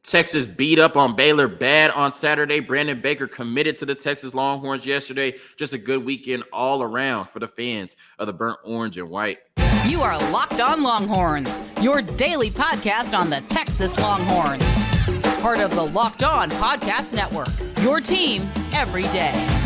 Texas beat up on Baylor bad on Saturday. Brandon Baker committed to the Texas Longhorns yesterday. Just a good weekend all around for the fans of the burnt orange and white. You are Locked On Longhorns, your daily podcast on the Texas Longhorns. Part of the Locked On Podcast Network, your team every day.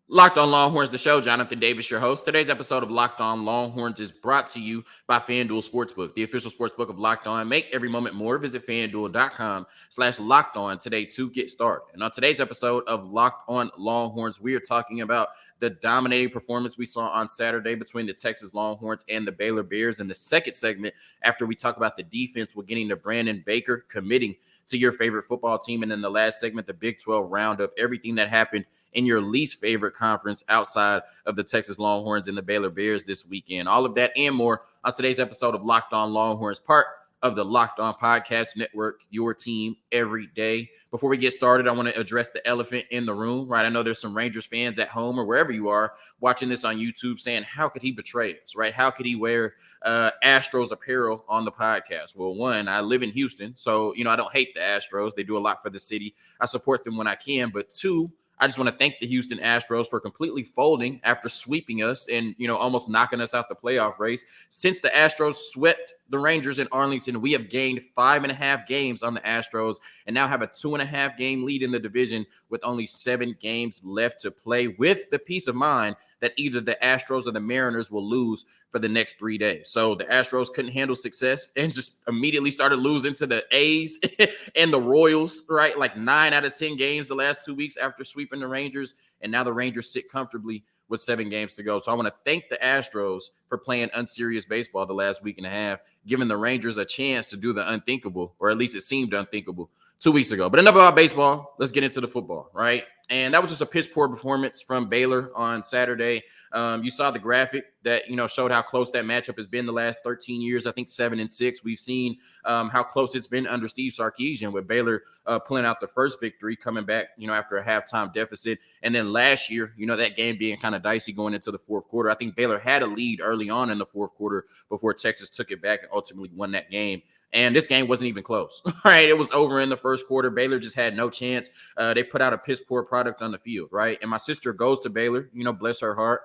Locked On Longhorns, the show. Jonathan Davis, your host. Today's episode of Locked On Longhorns is brought to you by FanDuel Sportsbook, the official sportsbook of Locked On. Make every moment more. Visit FanDuel.com/LockedOn today to get started. And on today's episode of Locked On Longhorns, we are talking about the dominating performance we saw on Saturday between the Texas Longhorns and the Baylor Bears. In the second segment, after we talk about the defense, we're getting to Brandon Baker committing to your favorite football team. And then the last segment, the Big 12 roundup, everything that happened in your least favorite conference outside of the Texas Longhorns and the Baylor Bears this weekend. All of that and more on today's episode of Locked On Longhorns, part of the Locked On Podcast Network, your team every day. Before we get started, I want to address the elephant in the room, right? I know there's some Rangers fans at home or wherever you are watching this on YouTube saying, how could he betray us, right? How could he wear Astros apparel on the podcast? Well, one, I live in Houston, so, I don't hate the Astros. They do a lot for the city. I support them when I can. But two, I just want to thank the Houston Astros for completely folding after sweeping us and, almost knocking us out the playoff race. Since the Astros swept the Rangers in Arlington, we have gained 5.5 games on the Astros and now have a 2.5 game lead in the division with only 7 games left to play, with the peace of mind that either the Astros or the Mariners will lose for the next 3 days. So the Astros couldn't handle success and just immediately started losing to the A's and the Royals, right? Like 9 out of 10 games the last 2 weeks after sweeping the Rangers. And now the Rangers sit comfortably with 7 games to go. So I want to thank the Astros for playing unserious baseball the last week and a half, giving the Rangers a chance to do the unthinkable, or at least it seemed unthinkable 2 weeks ago. But enough about baseball. Let's get into the football, right? And that was just a piss poor performance from Baylor on Saturday. You saw the graphic that, showed how close that matchup has been the last 13 years. I think 7-6. We've seen how close it's been under Steve Sarkisian, with Baylor pulling out the first victory, coming back, after a halftime deficit. And then last year, that game being kind of dicey going into the fourth quarter. I think Baylor had a lead early on in the fourth quarter before Texas took it back and ultimately won that game. And this game wasn't even close, right? It was over in the first quarter. Baylor just had no chance. They put out a piss poor product on the field, right? And my sister goes to Baylor, bless her heart.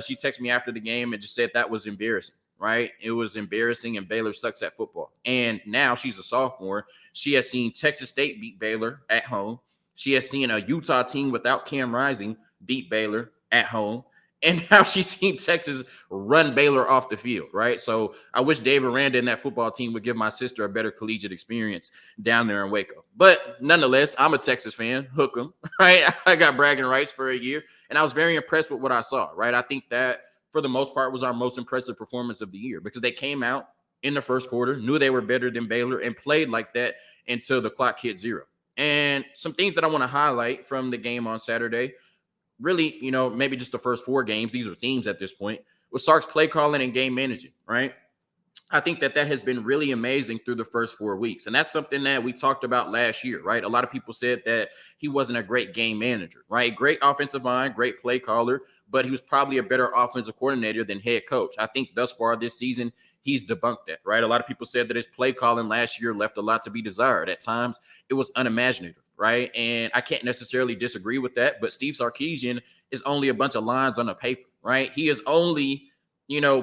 She texted me after the game and just said that was embarrassing, right? It was embarrassing, and Baylor sucks at football. And now she's a sophomore. She has seen Texas State beat Baylor at home. She has seen a Utah team without Cam Rising beat Baylor at home. And now she's seen Texas run Baylor off the field, right? So I wish Dave Aranda and that football team would give my sister a better collegiate experience down there in Waco. But nonetheless, I'm a Texas fan. Hook 'em, right? I got bragging rights for a year, and I was very impressed with what I saw, right? I think that, for the most part, was our most impressive performance of the year, because they came out in the first quarter, knew they were better than Baylor, and played like that until the clock hit 0. And some things that I want to highlight from the game on Saturday, really, maybe just the first 4 games, these are themes at this point, with Sark's play calling and game managing, right? I think that has been really amazing through the first 4 weeks. And that's something that we talked about last year, right? A lot of people said that he wasn't a great game manager, right? Great offensive mind, great play caller, but he was probably a better offensive coordinator than head coach. I think thus far this season, he's debunked that, right? A lot of people said that his play calling last year left a lot to be desired. At times, it was unimaginative, right? And I can't necessarily disagree with that, but Steve Sarkisian is only a bunch of lines on a paper, right? He is only,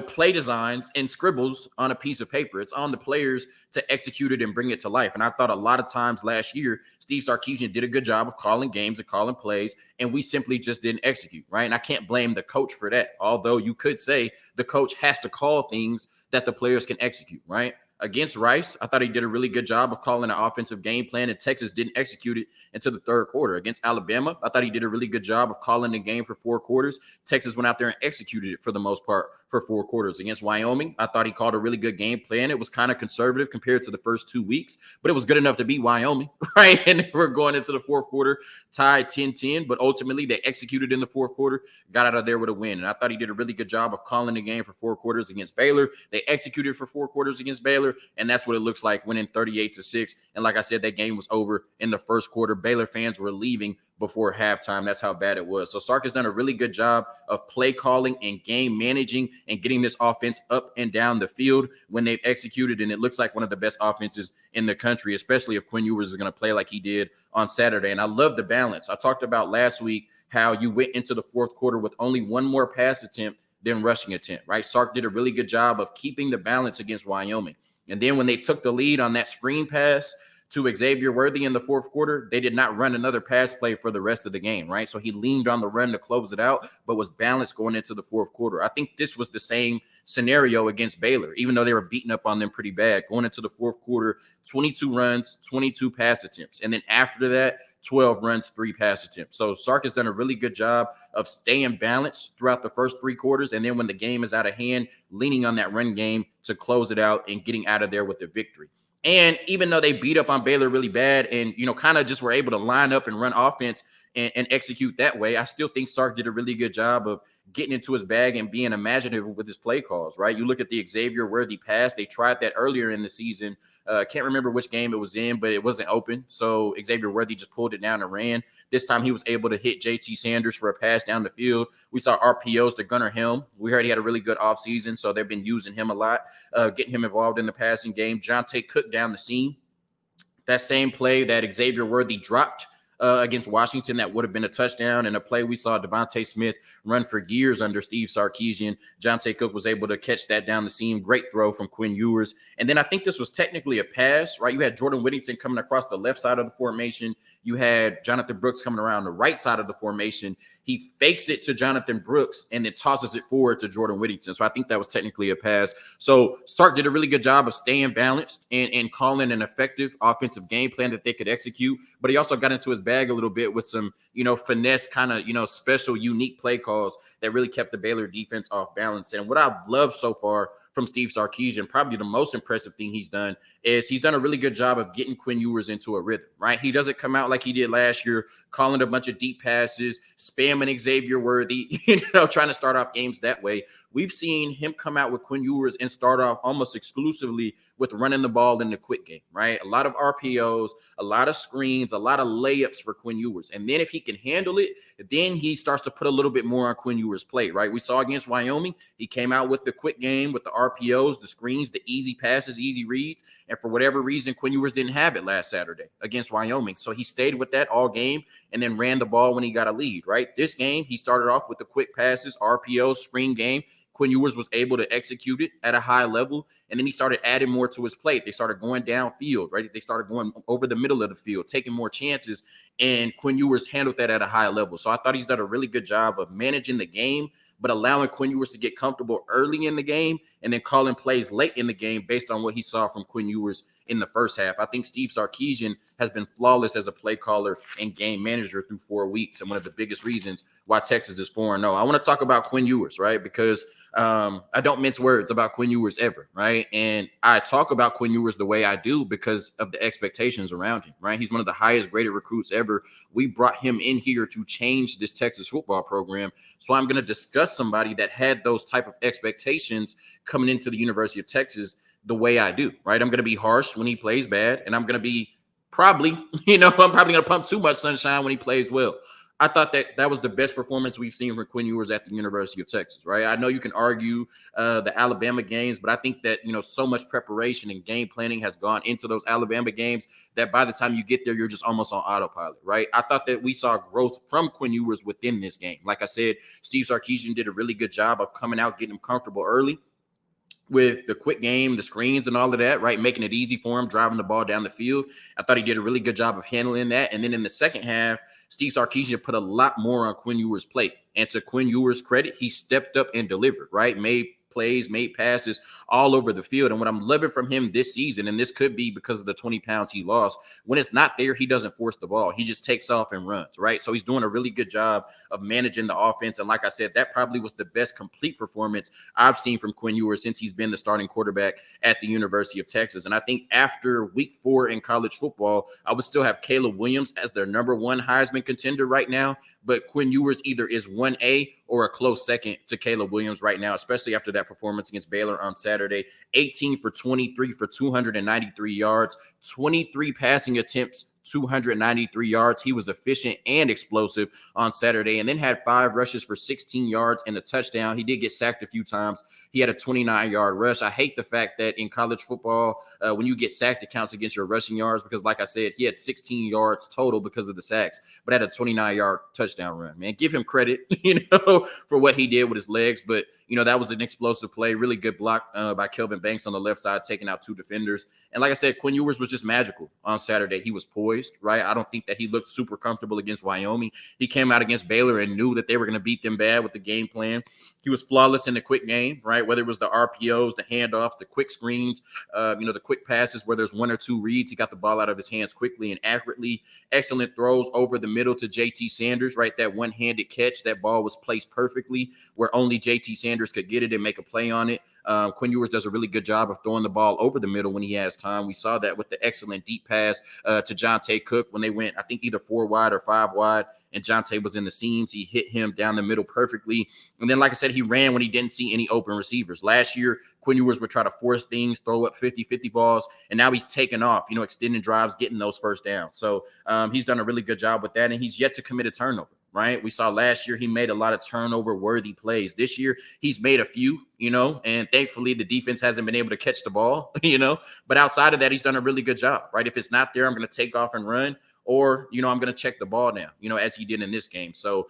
play designs and scribbles on a piece of paper. It's on the players to execute it and bring it to life. And I thought a lot of times last year, Steve Sarkisian did a good job of calling games and calling plays, and we simply just didn't execute, right? And I can't blame the coach for that, although you could say the coach has to call things that the players can execute, right? Against Rice, I thought he did a really good job of calling an offensive game plan, and Texas didn't execute it until the third quarter. Against Alabama, I thought he did a really good job of calling the game for 4 quarters. Texas went out there and executed it for the most part for 4 quarters. Against Wyoming, I thought he called a really good game plan. It was kind of conservative compared to the first 2 weeks, but it was good enough to beat Wyoming, right? And we're going into the 4th quarter, tied 10-10, but ultimately they executed in the 4th quarter, got out of there with a win. And I thought he did a really good job of calling the game for 4 quarters against Baylor. They executed for 4 quarters against Baylor, and that's what it looks like, winning 38-6. And like I said, that game was over in the 1st quarter. Baylor fans were leaving before halftime. That's how bad it was. So Sark has done a really good job of play calling and game managing and getting this offense up and down the field when they've executed. And it looks like one of the best offenses in the country, especially if Quinn Ewers is going to play like he did on Saturday. And I love the balance. I talked about last week how you went into the 4th quarter with only one more pass attempt than rushing attempt, right? Sark did a really good job of keeping the balance against Wyoming. And then when they took the lead on that screen pass to Xavier Worthy in the 4th quarter, they did not run another pass play for the rest of the game, right? So he leaned on the run to close it out, but was balanced going into the 4th quarter. I think this was the same scenario against Baylor, even though they were beating up on them pretty bad. Going into the 4th quarter, 22 runs, 22 pass attempts. And then after that, 12 runs, 3 pass attempts. So Sark has done a really good job of staying balanced throughout the first 3 quarters. And then when the game is out of hand, leaning on that run game to close it out and getting out of there with the victory. And even though they beat up on Baylor really bad and, kind of just were able to line up and run offense and execute that way, I still think Sark did a really good job of getting into his bag and being imaginative with his play calls, right? You look at the Xavier Worthy pass. They tried that earlier in the season. Can't remember which game it was in, but it wasn't open. So Xavier Worthy just pulled it down and ran. This time he was able to hit JT Sanders for a pass down the field. We saw RPOs to Gunnar Helm. We heard he had a really good offseason, so they've been using him a lot, getting him involved in the passing game. Jonte Cook down the seam. That same play that Xavier Worthy dropped against Washington, that would have been a touchdown, and a play we saw Devontae Smith run for years under Steve Sarkisian. Jonte Cook was able to catch that down the seam. Great throw from Quinn Ewers. And then I think this was technically a pass, right? You had Jordan Whittington coming across the left side of the formation. You had Jonathan Brooks coming around the right side of the formation. He fakes it to Jonathan Brooks and then tosses it forward to Jordan Whittington. So I think that was technically a pass. So Sark did a really good job of staying balanced and calling an effective offensive game plan that they could execute. But he also got into his bag a little bit with some, finesse kind of, special, unique play calls that really kept the Baylor defense off balance. And what I've loved so far from Steve Sarkisian, probably the most impressive thing he's done is he's done a really good job of getting Quinn Ewers into a rhythm, right? He doesn't come out like he did last year, calling a bunch of deep passes, spamming Xavier Worthy, trying to start off games that way. We've seen him come out with Quinn Ewers and start off almost exclusively with running the ball in the quick game, right? A lot of RPOs, a lot of screens, a lot of layups for Quinn Ewers. And then if he can handle it, then he starts to put a little bit more on Quinn Ewers' plate, right? We saw against Wyoming, he came out with the quick game, with the RPOs, the screens, the easy passes, easy reads. And for whatever reason, Quinn Ewers didn't have it last Saturday against Wyoming. So he stayed with that all game and then ran the ball when he got a lead, right? This game, he started off with the quick passes, RPOs, screen game. Quinn Ewers was able to execute it at a high level, and then he started adding more to his plate. They started going downfield, right? They started going over the middle of the field, taking more chances, and Quinn Ewers handled that at a high level. So I thought he's done a really good job of managing the game, but allowing Quinn Ewers to get comfortable early in the game and then calling plays late in the game based on what he saw from Quinn Ewers in the first half. I think Steve Sarkisian has been flawless as a play caller and game manager through 4 weeks, and one of the biggest reasons why Texas is 4-0. I want to talk about Quinn Ewers, right? Because I don't mince words about Quinn Ewers ever, right? And I talk about Quinn Ewers the way I do because of the expectations around him, right? He's one of the highest graded recruits ever. We brought him in here to change this Texas football program. So I'm going to discuss somebody that had those type of expectations coming into the University of Texas the way I do, right? I'm going to be harsh when he plays bad, and I'm going to be probably, I'm probably going to pump too much sunshine when he plays well. I thought that was the best performance we've seen from Quinn Ewers at the University of Texas, right? I know you can argue the Alabama games, but I think that, so much preparation and game planning has gone into those Alabama games that by the time you get there, you're just almost on autopilot, right? I thought that we saw growth from Quinn Ewers within this game. Like I said, Steve Sarkisian did a really good job of coming out, getting him comfortable early with the quick game, the screens and all of that, right? Making it easy for him, driving the ball down the field. I thought he did a really good job of handling that. And then in the second half, Steve Sarkisian put a lot more on Quinn Ewers' plate. And to Quinn Ewers' credit, he stepped up and delivered, right? Made plays, made passes all over the field. And what I'm loving from him this season, and this could be because of the 20 pounds he lost, when it's not there, he doesn't force the ball. He just takes off and runs, right? So he's doing a really good job of managing the offense. And like I said, that probably was the best complete performance I've seen from Quinn Ewers since he's been the starting quarterback at the University of Texas. And I think after week 4 in college football, I would still have Caleb Williams as their number 1 Heisman contender right now. But Quinn Ewers either is 1A or a close second to Caleb Williams right now, especially after that performance against Baylor on Saturday. 18 for 23 for 293 yards, 23 passing attempts, 293 yards. He was efficient and explosive on Saturday, and then had 5 rushes for 16 yards and a touchdown. He did get sacked a few times. He had a 29-yard rush. I hate the fact that in college football, when you get sacked, it counts against your rushing yards because, like I said, he had 16 yards total because of the sacks, but had a 29-yard touchdown run. Man, give him credit, for what he did with his legs. But, that was an explosive play. Really good block by Kelvin Banks on the left side, taking out 2 defenders. And like I said, Quinn Ewers was just magical on Saturday. He was poised, right? I don't think that he looked super comfortable against Wyoming. He came out against Baylor and knew that they were going to beat them bad with the game plan. He was flawless in the quick game, right? Whether it was the RPOs, the handoffs, the quick screens, the quick passes where there's 1 or 2 reads. He got the ball out of his hands quickly and accurately. Excellent throws over the middle to JT Sanders, right? That one-handed catch, that ball was placed perfectly where only JT Sanders could get it and make a play on it. Quinn Ewers does a really good job of throwing the ball over the middle when he has time. We saw that with the excellent deep pass to Jonte Cook when they went, I think, either 4 wide or 5 wide, and Jonte was in the seams. He hit him down the middle perfectly. And then, like I said, he ran when he didn't see any open receivers. Last year, Quinn Ewers would try to force things, throw up 50-50 balls, and now he's taken off, extending drives, getting those first downs. So he's done a really good job with that, and he's yet to commit a turnover. Right. We saw last year he made a lot of turnover worthy plays. This year he's made a few, and thankfully the defense hasn't been able to catch the ball, but outside of that, he's done a really good job. Right. If it's not there, I'm going to take off and run, or, I'm going to check the ball down, as he did in this game. So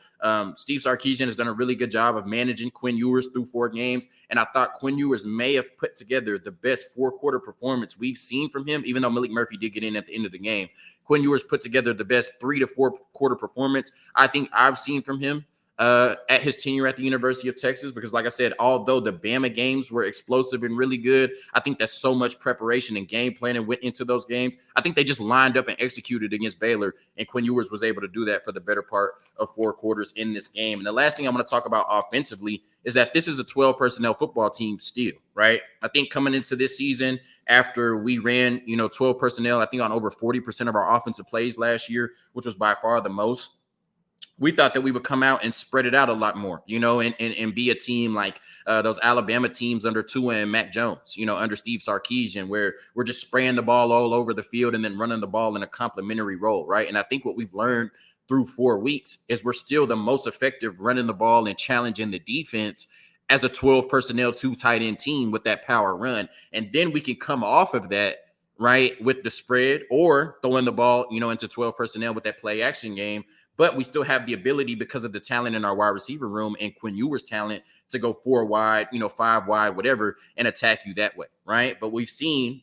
Steve Sarkisian has done a really good job of managing Quinn Ewers through 4 games. And I thought Quinn Ewers may have put together the best 4-quarter performance we've seen from him, even though Malik Murphy did get in at the end of the game. Quinn Ewers put together the best 3 to 4 quarter performance I think I've seen from him at his tenure at the University of Texas, because like I said, although the Bama games were explosive and really good, I think that so much preparation and game planning went into those games. I think they just lined up and executed against Baylor, and Quinn Ewers was able to do that for the better part of 4 quarters in this game. And the last thing I'm going to talk about offensively is that this is a 12 personnel football team still, right? I think coming into this season, after we ran, 12 personnel, I think on over 40% of our offensive plays last year, which was by far the most, we thought that we would come out and spread it out a lot more, and be a team like those Alabama teams under Tua and Mac Jones, under Steve Sarkisian, where we're just spraying the ball all over the field and then running the ball in a complementary role, right? And I think what we've learned through 4 weeks is we're still the most effective running the ball and challenging the defense as a 12 personnel, 2 tight end team with that power run. And then we can come off of that, right, with the spread or throwing the ball, into 12 personnel with that play action game. But we still have the ability, because of the talent in our wide receiver room and Quinn Ewers' talent, to go 4 wide, 5 wide, whatever, and attack you that way, right? But we've seen,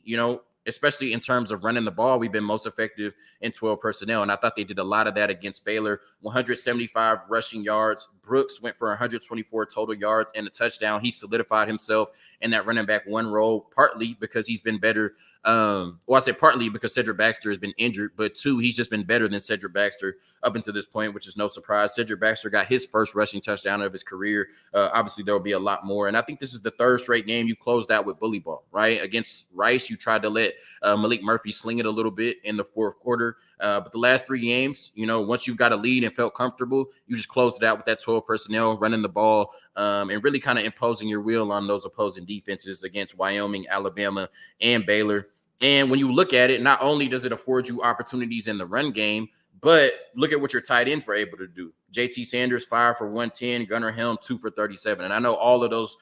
especially in terms of running the ball, we've been most effective in 12 personnel. And I thought they did a lot of that against Baylor. 175 rushing yards. Brooks went for 124 total yards and a touchdown. He solidified himself in that running back 1 role, partly because he's been better. I say partly because Cedric Baxter has been injured, but 2, he's just been better than Cedric Baxter up until this point, which is no surprise. Cedric Baxter got his first rushing touchdown of his career. Obviously, there will be a lot more. And I think this is the 3rd straight game you closed out with bully ball, right? Against Rice, you tried to let Malik Murphy sling it a little bit in the 4th quarter. But the last 3 games, once you got a lead and felt comfortable, you just closed it out with that 12 personnel, running the ball, and really kind of imposing your will on those opposing defenses against Wyoming, Alabama, and Baylor. And when you look at it, not only does it afford you opportunities in the run game, but look at what your tight ends were able to do. JT Sanders, 5 for 110, Gunnar Helm, 2 for 37. And I know all of those,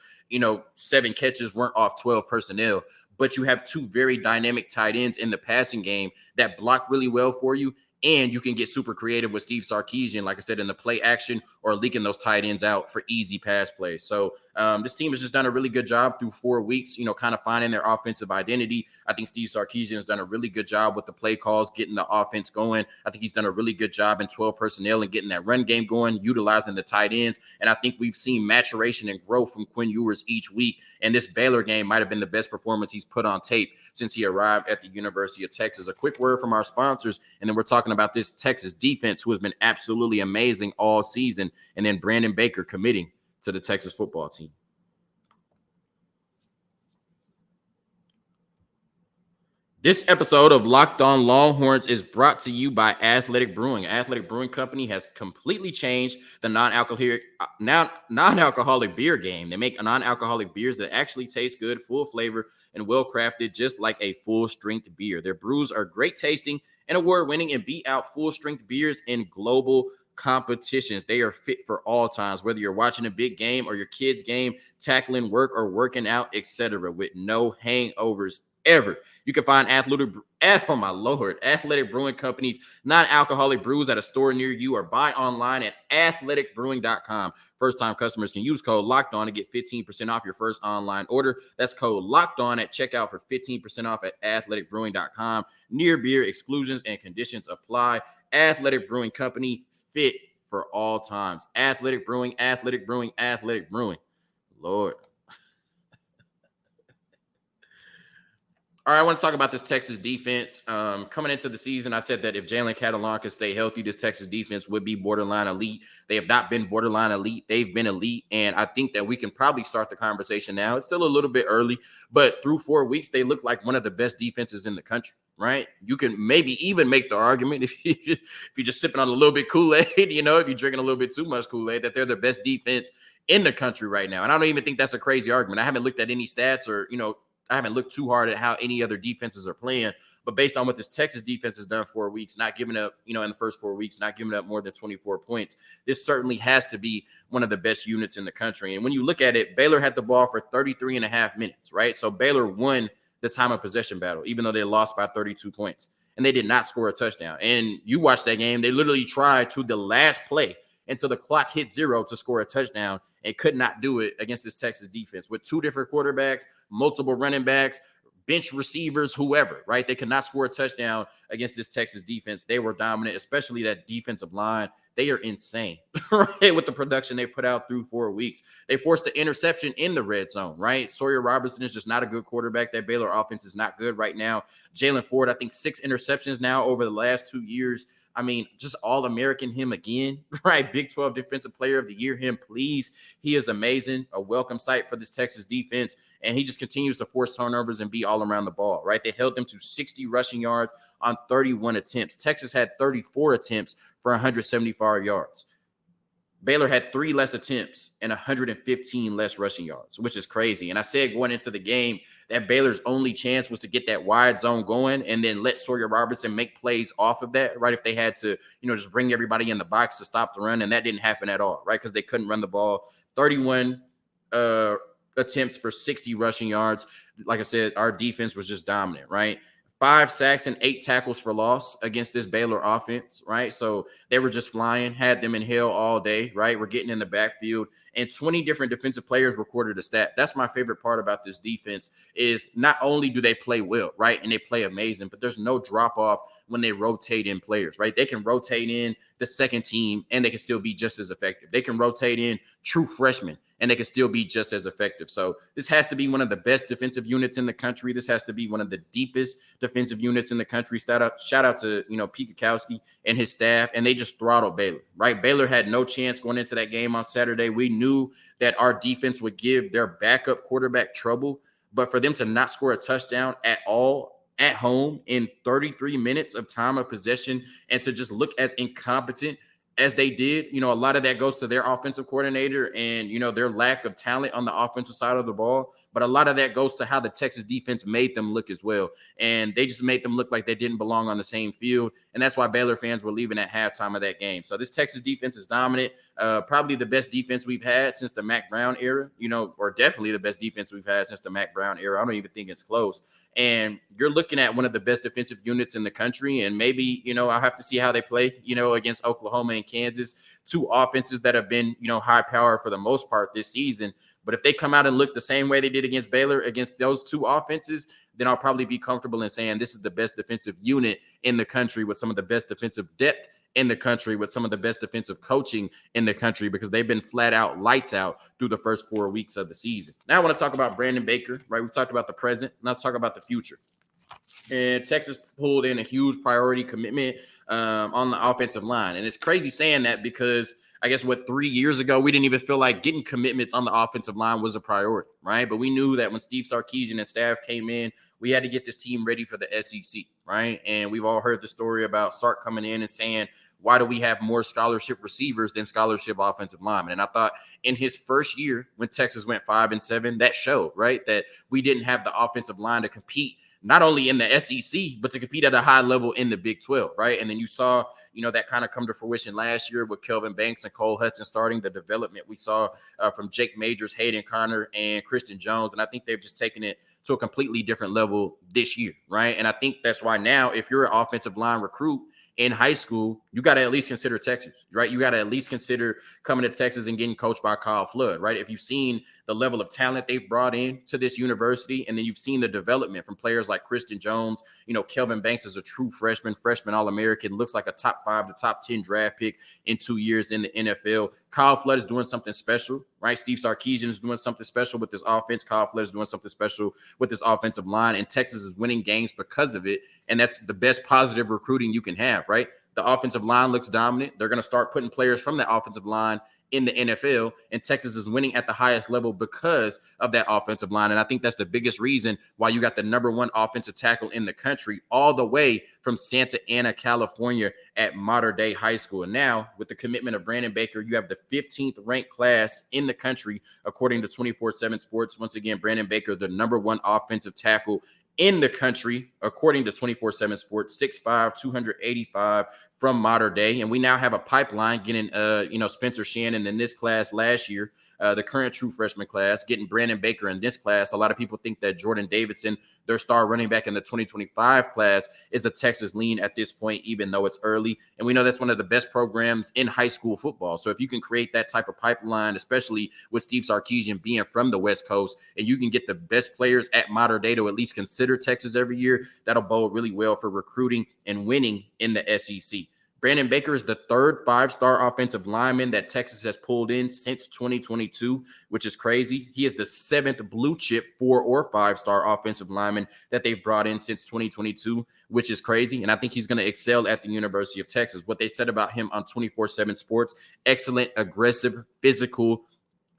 7 catches weren't off 12 personnel, but you have 2 very dynamic tight ends in the passing game that block really well for you. And you can get super creative with Steve Sarkisian, like I said, in the play action or leaking those tight ends out for easy pass plays. So This team has just done a really good job through 4 weeks, kind of finding their offensive identity. I think Steve Sarkisian has done a really good job with the play calls, getting the offense going. I think he's done a really good job in 12 personnel and getting that run game going, utilizing the tight ends. And I think we've seen maturation and growth from Quinn Ewers each week. And this Baylor game might have been the best performance he's put on tape since he arrived at the University of Texas. A quick word from our sponsors, and then we're talking about this Texas defense, who has been absolutely amazing all season, and then Brandon Baker committing to the Texas football team. This episode of Locked On Longhorns is brought to you by Athletic Brewing. Athletic Brewing Company has completely changed the non-alcoholic beer game. They make non-alcoholic beers that actually taste good, full flavor, and well-crafted, just like a full-strength beer. Their brews are great tasting and award-winning and beat out full-strength beers in global competitions. They are fit for all times, whether you're watching a big game or your kid's game, tackling work or working out, etc., with no hangovers ever. You can find Athletic Brewing Company's non-alcoholic brews at a store near you, or buy online at athleticbrewing.com. First-time customers can use code LOCKEDON to get 15% off your first online order. That's code LOCKEDON at checkout for 15% off at athleticbrewing.com. Near beer exclusions and conditions apply. Athletic Brewing Company, fit for all times. Athletic Brewing, Athletic Brewing, Athletic Brewing. Lord. All right, I want to talk about this Texas defense. Coming into the season, I said that if Jalen Catalon could stay healthy, this Texas defense would be borderline elite. They have not been borderline elite. They've been elite, and I think that we can probably start the conversation now. It's still a little bit early, but through 4 weeks, they look like one of the best defenses in the country, right? You can maybe even make the argument, if you're just sipping on a little bit Kool-Aid, if you're drinking a little bit too much Kool-Aid, that they're the best defense in the country right now. And I don't even think that's a crazy argument. I haven't looked at any stats or, I haven't looked too hard at how any other defenses are playing, but based on what this Texas defense has done 4 weeks, not giving up, in the first 4 weeks, not giving up more than 24 points, this certainly has to be one of the best units in the country. And when you look at it, Baylor had the ball for 33 and a half minutes, right? So Baylor won the time of possession battle, even though they lost by 32 points, and they did not score a touchdown. And you watch that game, they literally tried to the last play until the clock hit 0 to score a touchdown, and could not do it against this Texas defense with 2 different quarterbacks, multiple running backs, bench receivers, whoever, right? They could not score a touchdown against this Texas defense. They were dominant, especially that defensive line. They are insane, right? With the production they put out through 4 weeks. They forced the interception in the red zone, right? Sawyer Robertson is just not a good quarterback. That Baylor offense is not good right now. Jalen Ford, I think 6 interceptions now over the last 2 years. I mean, just All-American him again, right? Big 12 Defensive Player of the Year him, please. He is amazing, a welcome sight for this Texas defense, and he just continues to force turnovers and be all around the ball, right? They held them to 60 rushing yards on 31 attempts. Texas had 34 attempts for 175 yards. Baylor had 3 less attempts and 115 less rushing yards, which is crazy. And I said going into the game that Baylor's only chance was to get that wide zone going and then let Sawyer Robertson make plays off of that, right? If they had to, just bring everybody in the box to stop the run, and that didn't happen at all, right? Because they couldn't run the ball. 31 attempts for 60 rushing yards. Like I said, our defense was just dominant, right? 5 sacks and 8 tackles for loss against this Baylor offense, right? So they were just flying, had them in hell all day, right? We're getting in the backfield, and 20 different defensive players recorded a stat. That's my favorite part about this defense is not only do they play well, right? And they play amazing, but there's no drop off when they rotate in players, right? They can rotate in the second team and they can still be just as effective. They can rotate in true freshmen and they can still be just as effective. So this has to be one of the best defensive units in the country. This has to be one of the deepest defensive units in the country. Shout out to, Pete Kukowski and his staff, and they just throttled Baylor, right? Baylor had no chance going into that game on Saturday. We knew that our defense would give their backup quarterback trouble, but for them to not score a touchdown at all at home in 33 minutes of time of possession and to just look as incompetent as they did, a lot of that goes to their offensive coordinator and, their lack of talent on the offensive side of the ball. But a lot of that goes to how the Texas defense made them look as well. And they just made them look like they didn't belong on the same field. And that's why Baylor fans were leaving at halftime of that game. So this Texas defense is dominant, probably the best defense we've had since the Mac Brown era, or definitely the best defense we've had since the Mac Brown era. I don't even think it's close. And you're looking at one of the best defensive units in the country. And maybe, I'll have to see how they play, against Oklahoma and Kansas, 2 offenses that have been, high power for the most part this season. But if they come out and look the same way they did against Baylor, against those two offenses, then I'll probably be comfortable in saying this is the best defensive unit in the country with some of the best defensive depth in the country with some of the best defensive coaching in the country because they've been flat out lights out through the first 4 weeks of the season. Now I want to talk about Brandon Baker, right? We've talked about the present. Now let's talk about the future. And Texas pulled in a huge priority commitment on the offensive line. And it's crazy saying that because I guess 3 years ago, we didn't even feel like getting commitments on the offensive line was a priority, right? But we knew that when Steve Sarkisian and staff came in, we had to get this team ready for the SEC, right? And we've all heard the story about Sark coming in and saying, why do we have more scholarship receivers than scholarship offensive linemen? And I thought in his first year when Texas went 5-7, that showed, right, that we didn't have the offensive line to compete not only in the SEC, but to compete at a high level in the Big 12, right? And then you saw, that kind of come to fruition last year with Kelvin Banks and Cole Hudson starting the development we saw from Jake Majors, Hayden Connor, and Christian Jones. And I think they've just taken it to a completely different level this year, right? And I think that's why now, if you're an offensive line recruit in high school, you got to at least consider Texas, right? You got to at least consider coming to Texas and getting coached by Kyle Flood, right? If you've seen the level of talent they've brought in to this university, and then you've seen the development from players like Christian Jones, Kelvin Banks is a true freshman All-American, looks like a top 5 to top 10 draft pick in 2 years in the NFL. Kyle Flood is doing something special, right? Steve Sarkisian is doing something special with this offense. Kyle Flood is doing something special with this offensive line, and Texas is winning games because of it. And that's the best positive recruiting you can have, right? The offensive line looks dominant. They're going to start putting players from that offensive line in the NFL, and Texas is winning at the highest level because of that offensive line. And I think that's the biggest reason why you got the number 1 offensive tackle in the country all the way from Santa Ana, California at Mater Dei High School. And now with the commitment of Brandon Baker, you have the 15th ranked class in the country, according to 24/7 Sports. Once again, Brandon Baker, the number 1 offensive tackle in the country, according to 24/7 Sports, 6'5", 285 from Mater Dei. And we now have a pipeline getting, Spencer Shannon in this class last year, the current true freshman class, getting Brandon Baker in this class. A lot of people think that Jordan Davidson, their star running back in the 2025 class, is a Texas lean at this point, even though it's early. And we know that's one of the best programs in high school football. So if you can create that type of pipeline, especially with Steve Sarkisian being from the West Coast, and you can get the best players at Mater Dei to at least consider Texas every year, that'll bode really well for recruiting and winning in the SEC. Brandon Baker is the 3rd 5-star offensive lineman that Texas has pulled in since 2022, which is crazy. He is the 7th blue chip 4 or 5-star offensive lineman that they've brought in since 2022, which is crazy. And I think he's going to excel at the University of Texas. What they said about him on 24/7 Sports, excellent, aggressive, physical,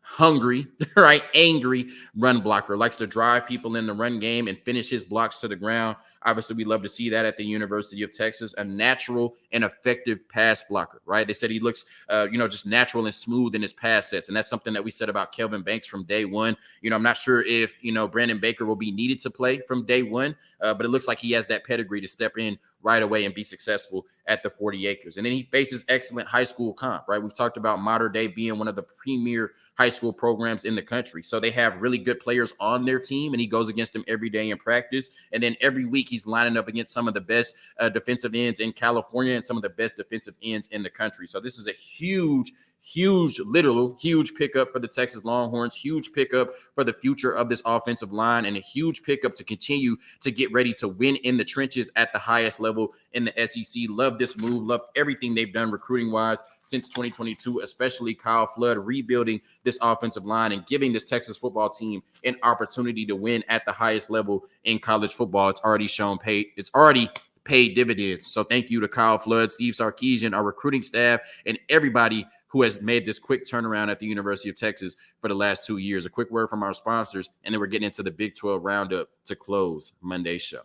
hungry, right? Angry run blocker, likes to drive people in the run game and finish his blocks to the ground. Obviously, we love to see that at the University of Texas, a natural and effective pass blocker, right? They said he looks, just natural and smooth in his pass sets. And that's something that we said about Kelvin Banks from day one. I'm not sure if, Brandon Baker will be needed to play from day one, but it looks like he has that pedigree to step in right away and be successful at the 40 acres. And then he faces excellent high school comp, right? We've talked about Mater Dei being one of the premier high school programs in the country. So they have really good players on their team, and he goes against them every day in practice. And then every week he's lining up against some of the best defensive ends in California and some of the best defensive ends in the country. So this is a huge pickup for the Texas Longhorns, huge pickup for the future of this offensive line, and a huge pickup to continue to get ready to win in the trenches at the highest level in the SEC. Love this move, love everything they've done recruiting-wise since 2022, especially Kyle Flood rebuilding this offensive line and giving this Texas football team an opportunity to win at the highest level in college football. It's already paid dividends. So thank you to Kyle Flood, Steve Sarkisian, our recruiting staff, and everybody who has made this quick turnaround at the University of Texas for the last 2 years. A quick word from our sponsors, and then we're getting into the Big 12 roundup to close Monday's show.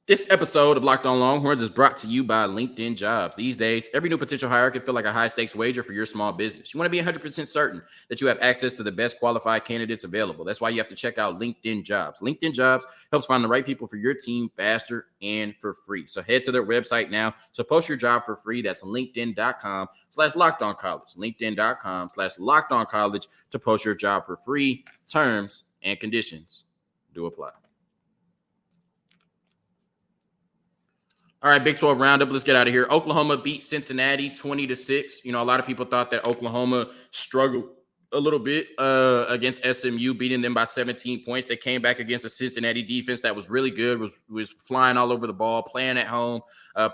This episode of Locked On Longhorns is brought to you by LinkedIn Jobs. These days, every new potential hire can feel like a high-stakes wager for your small business. You want to be 100% certain that you have access to the best qualified candidates available. That's why you have to check out LinkedIn Jobs. LinkedIn Jobs helps find the right people for your team faster and for free. So head to their website now to post your job for free. That's linkedin.com/LockedOnCollege. LinkedIn.com/LockedOnCollege to post your job for free. Terms and conditions do apply. All right, Big 12 roundup. Let's get out of here. Oklahoma beat Cincinnati 20-6. A lot of people thought that Oklahoma struggled a little bit against SMU, beating them by 17 points. They came back against a Cincinnati defense that was really good, was flying all over the ball, playing at home,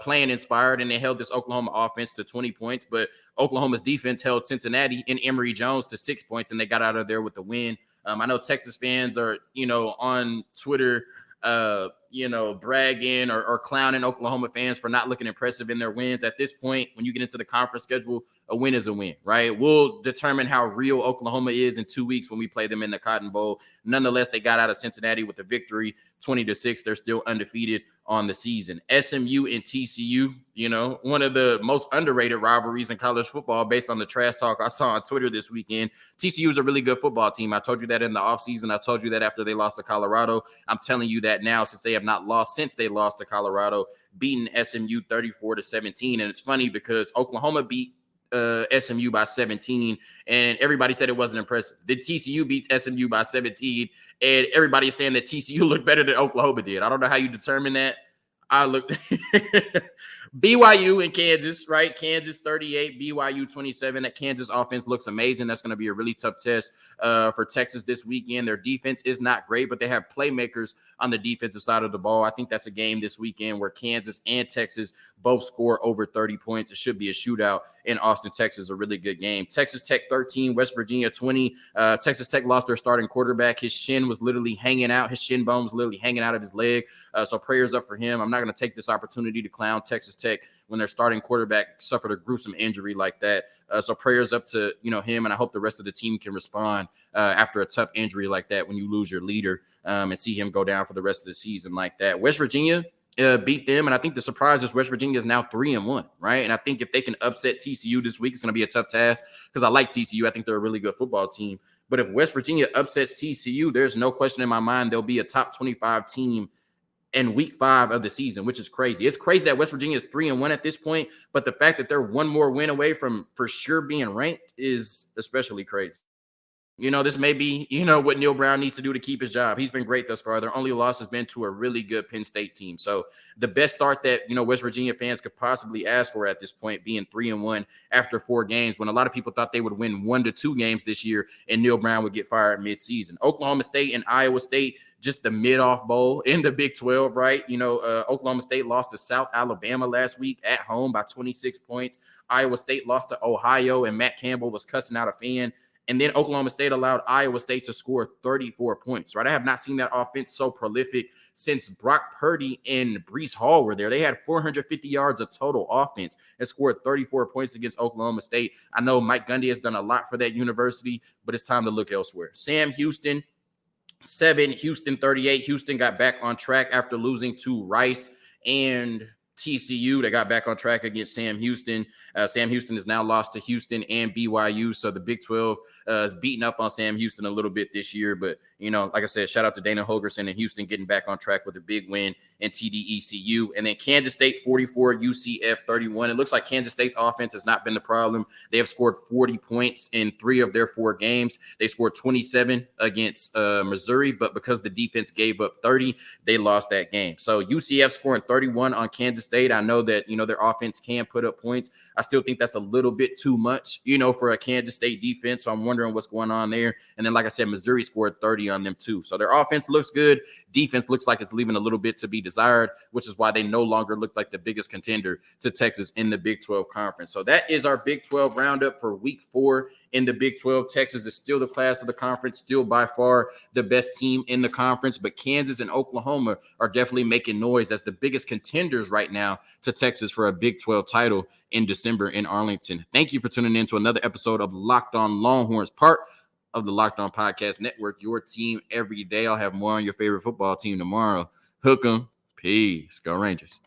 playing inspired, and they held this Oklahoma offense to 20 points. But Oklahoma's defense held Cincinnati and Emory Jones to 6 points, and they got out of there with the win. I know Texas fans are, on Twitter, bragging or clowning Oklahoma fans for not looking impressive in their wins. At this point, when you get into the conference schedule, a win is a win, right? We'll determine how real Oklahoma is in 2 weeks when we play them in the Cotton Bowl. Nonetheless, they got out of Cincinnati with a victory, 20-6. They're still undefeated on the season. SMU and TCU, one of the most underrated rivalries in college football based on the trash talk I saw on Twitter this weekend. TCU is a really good football team. I told you that in the offseason. I told you that after they lost to Colorado. I'm telling you that now since they have not lost since they lost to Colorado, beating SMU 34-17. And it's funny because Oklahoma beat SMU by 17, and everybody said it wasn't impressive. The TCU beats SMU by 17, and everybody is saying that TCU looked better than Oklahoma did. I don't know how you determine that. I looked BYU and Kansas, right? Kansas 38, BYU 27. That Kansas offense looks amazing. That's going to be a really tough test for Texas this weekend. Their defense is not great, but they have playmakers on the defensive side of the ball. I think that's a game this weekend where Kansas and Texas both score over 30 points. It should be a shootout in Austin, Texas, a really good game. Texas Tech 13, West Virginia 20. Texas Tech lost their starting quarterback. His shin was literally hanging out. His shin bone was literally hanging out of his leg. So prayers up for him. I'm not going to take this opportunity to clown Texas Tech when their starting quarterback suffered a gruesome injury like that. So prayers up to, him, and I hope the rest of the team can respond after a tough injury like that when you lose your leader and see him go down for the rest of the season like that. West Virginia beat them, and I think the surprise is West Virginia is now 3-1, right? And I think if they can upset TCU this week, it's going to be a tough task because I like TCU. I think they're a really good football team. But if West Virginia upsets TCU, there's no question in my mind they'll be a top 25 team in week 5 of the season, which is crazy. It's crazy that West Virginia is 3-1 at this point, but the fact that they're one more win away from for sure being ranked is especially crazy. This may be, what Neil Brown needs to do to keep his job. He's been great thus far. Their only loss has been to a really good Penn State team. So the best start that, West Virginia fans could possibly ask for at this point, being 3-1 after 4 games, when a lot of people thought they would win 1 to 2 games this year and Neil Brown would get fired mid-season. Oklahoma State and Iowa State, just the mid-off bowl in the Big 12, right? Oklahoma State lost to South Alabama last week at home by 26 points. Iowa State lost to Ohio, and Matt Campbell was cussing out a fan. And then Oklahoma State allowed Iowa State to score 34 points, right? I have not seen that offense so prolific since Brock Purdy and Breece Hall were there. They had 450 yards of total offense and scored 34 points against Oklahoma State. I know Mike Gundy has done a lot for that university, but it's time to look elsewhere. Sam Houston, 7, Houston 38. Houston got back on track after losing to Rice and TCU. They got back on track against Sam Houston. Sam Houston has now lost to Houston and BYU. So the Big 12 is beating up on Sam Houston a little bit this year. But, like I said, shout out to Dana Holgorsen and Houston getting back on track with a big win in TDECU. And then Kansas State 44, UCF 31. It looks like Kansas State's offense has not been the problem. They have scored 40 points in 3 of their 4 games. They scored 27 against Missouri, but because the defense gave up 30, they lost that game. So UCF scoring 31 on Kansas State. I know that, their offense can put up points. I still think that's a little bit too much, for a Kansas State defense. So I'm wondering what's going on there. And then, like I said, Missouri scored 30 on them too. So their offense looks good. Defense looks like it's leaving a little bit to be desired, which is why they no longer look like the biggest contender to Texas in the Big 12 conference. So that is our Big 12 roundup for week 4 in the Big 12. Texas is still the class of the conference, still by far the best team in the conference, but Kansas and Oklahoma are definitely making noise as the biggest contenders right now to Texas for a Big 12 title in December in Arlington. Thank you for tuning in to another episode of Locked On Longhorns, part of the Locked On Podcast Network, your team every day. I'll have more on your favorite football team tomorrow. Hook 'em. Peace. Go Rangers.